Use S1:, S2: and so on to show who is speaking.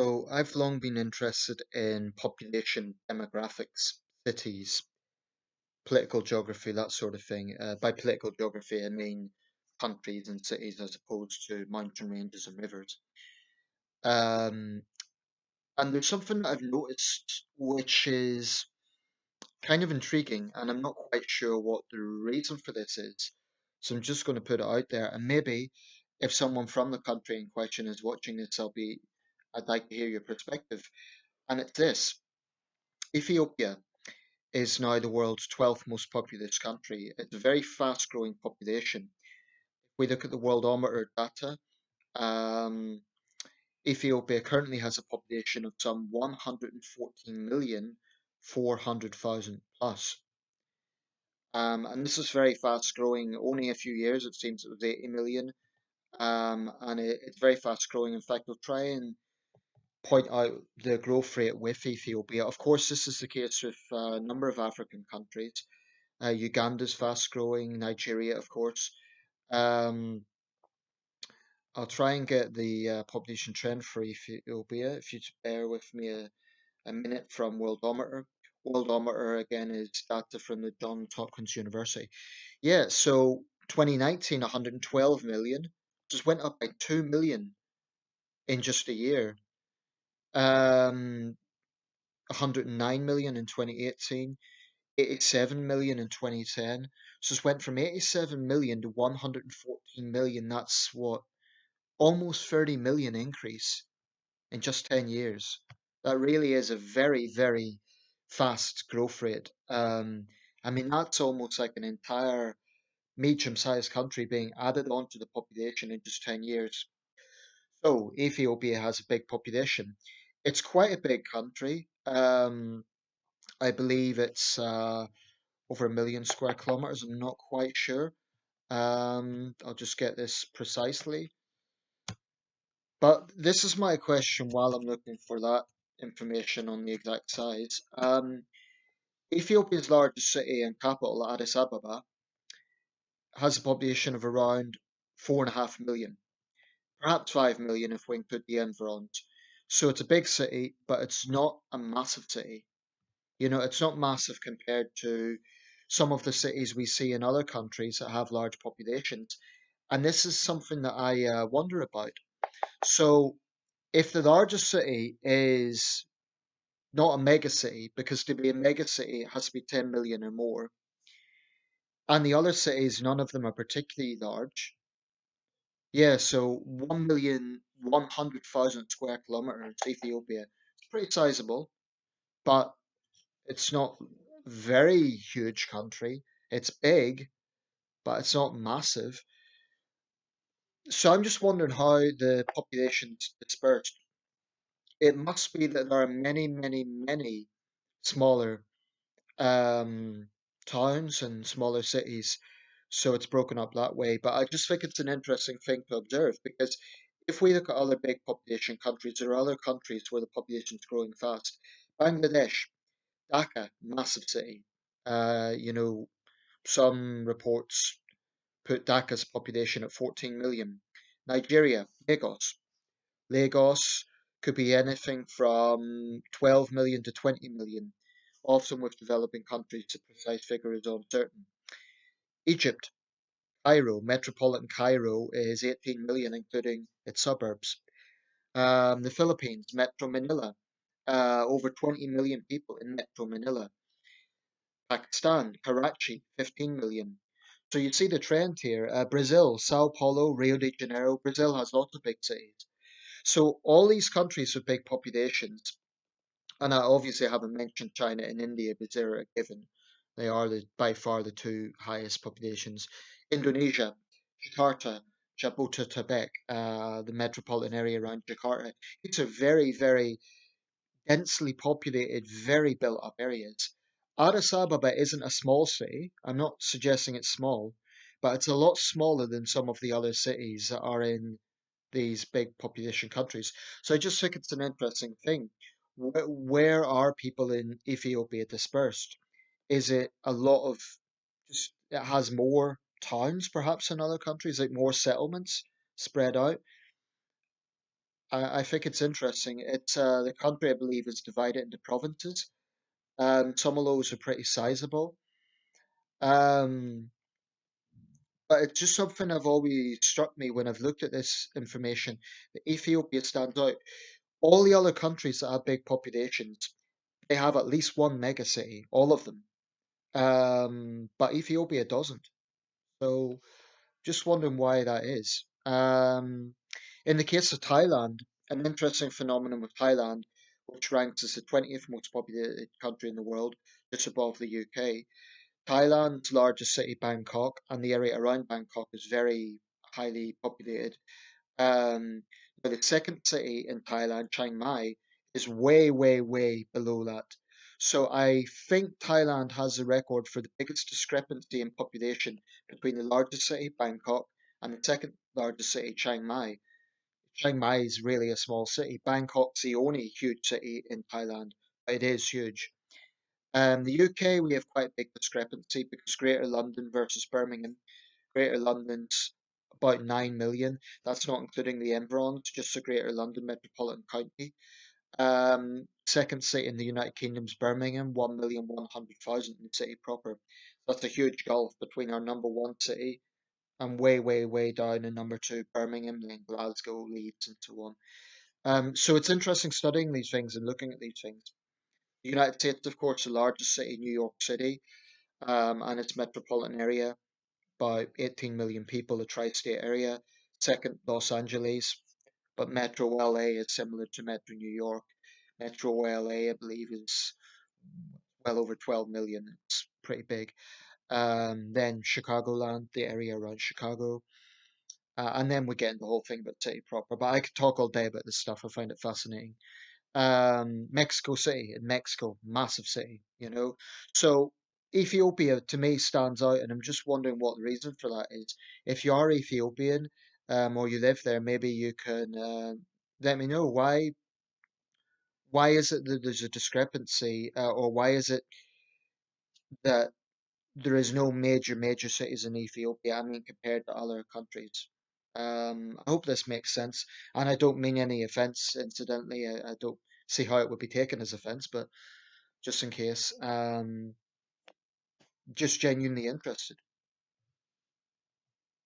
S1: So I've long been interested in population demographics, cities, political geography, that sort of thing. By political geography, I mean countries and cities as opposed to mountain ranges and rivers. Um, and there's something that I've noticed which is kind of intriguing, and I'm not quite sure what the reason for this is. So I'm just going to put it out there, and maybe if someone from the country in question is watching this, I'd like to hear your perspective. And it's this. Ethiopia is now the world's 12th most populous country. It's a very fast growing population. If we look at the Worldometer data, um, Ethiopia currently has a population of some 114,400,000 plus. And this is very fast growing. Only a few years, it seems it was 80 million. It's very fast growing. In fact, I'll try and point out the growth rate with Ethiopia. Of course, this is the case with a number of African countries. Uganda's fast growing, Nigeria, of course. Um, I'll try and get the population trend for Ethiopia if you bear with me a minute from Worldometer. Worldometer again is data from the Johns Hopkins University. Yeah, so 2019, 112 million, just went up by 2 million in just a year. 109 million in 2018, 87 million in 2010. So it's went from 87 million to 114 million. That's what, almost 30 million increase in just 10 years. That really is a very, very fast growth rate. I mean, that's almost like an entire medium-sized country being added onto the population in just 10 years. So Ethiopia has a big population. It's quite a big country. I believe it's over 1 million square kilometers. I'm not quite sure. I'll just get this precisely. But this is my question while I'm looking for that information on the exact size. Ethiopia's largest city and capital, Addis Ababa, has a population of around 4.5 million, perhaps 5 million if we include the environs. So it's a big city, but it's not a massive city. It's not massive compared to some of the cities we see in other countries that have large populations. And this is something that I wonder about. So, if the largest city is not a mega city, because to be a mega city it has to be 10 million or more, and the other cities, none of them are particularly large. Yeah, so 1,100,000 square kilometers, Ethiopia. It's pretty sizable, but it's not very huge country. It's big, but it's not massive. So I'm just wondering how the population's dispersed. It must be that there are many, many, many smaller um, towns and smaller cities, so it's broken up that way. But I just think it's an interesting thing to observe because if we look at other big population countries, there are other countries where the population is growing fast. Bangladesh, Dhaka, massive city. Some reports put Dhaka's population at 14 million. Nigeria, Lagos. Lagos could be anything from 12 million to 20 million. Often with developing countries, the precise figure is uncertain. Egypt, Cairo, metropolitan Cairo is 18 million, including its suburbs. The Philippines, Metro Manila, over 20 million people in Metro Manila. Pakistan, Karachi, 15 million. So you see the trend here. Brazil, Sao Paulo, Rio de Janeiro. Brazil has lots of big cities. So all these countries with big populations, and I obviously haven't mentioned China and India, but they're a given. They are by far the two highest populations. Indonesia, Jakarta, Jabodetabek, the metropolitan area around Jakarta. These are very, very densely populated, very built up areas. Addis Ababa isn't a small city. I'm not suggesting it's small, but it's a lot smaller than some of the other cities that are in these big population countries. So I just think it's an interesting thing. Where are people in Ethiopia dispersed? Is it a lot of just it has more towns perhaps in other countries, like more settlements spread out? I think it's interesting. It's the country, I believe, is divided into provinces. Some of those are pretty sizable. Um, but it's just something I've always struck me when I've looked at this information. That Ethiopia stands out. All the other countries that have big populations, they have at least one megacity, all of them. But Ethiopia doesn't. So just wondering why that is. In the case of Thailand, an interesting phenomenon with Thailand, which ranks as the 20th most populated country in the world, just above the UK. Thailand's largest city, Bangkok, and the area around Bangkok is very highly populated. But the second city in Thailand, Chiang Mai, is way, way, way below that. So I think Thailand has the record for the biggest discrepancy in population between the largest city, Bangkok, and the second largest city, Chiang Mai. Chiang Mai is really a small city. Bangkok's the only huge city in Thailand, but it is huge. The UK, we have quite a big discrepancy because Greater London versus Birmingham. Greater London's about 9 million. That's not including the environs, just the Greater London Metropolitan County. Second city in the United Kingdom's Birmingham, 1,100,000 in the city proper. That's a huge gulf between our number one city and way, way, way down in number two, Birmingham, then Glasgow, Leeds, and so on. So it's interesting studying these things and looking at these things. The United States, of course, the largest city, New York City, and its metropolitan area, about 18 million people, a tri-state area. Second, Los Angeles, but Metro LA is similar to Metro New York. Metro LA, I believe, is well over 12 million. It's pretty big. Then Chicagoland, the area around Chicago. And then we get into the whole thing about city proper. But I could talk all day about this stuff. I find it fascinating. Mexico City in Mexico, massive city, you know. So Ethiopia to me stands out, and I'm just wondering what the reason for that is. If you are Ethiopian, or you live there, maybe you can let me know why is it that there's a discrepancy, or why is it that there is no major cities in Ethiopia? I mean, compared to other countries. I hope this makes sense, and I don't mean any offense. Incidentally, I don't see how it would be taken as offense, but just in case. Just genuinely interested.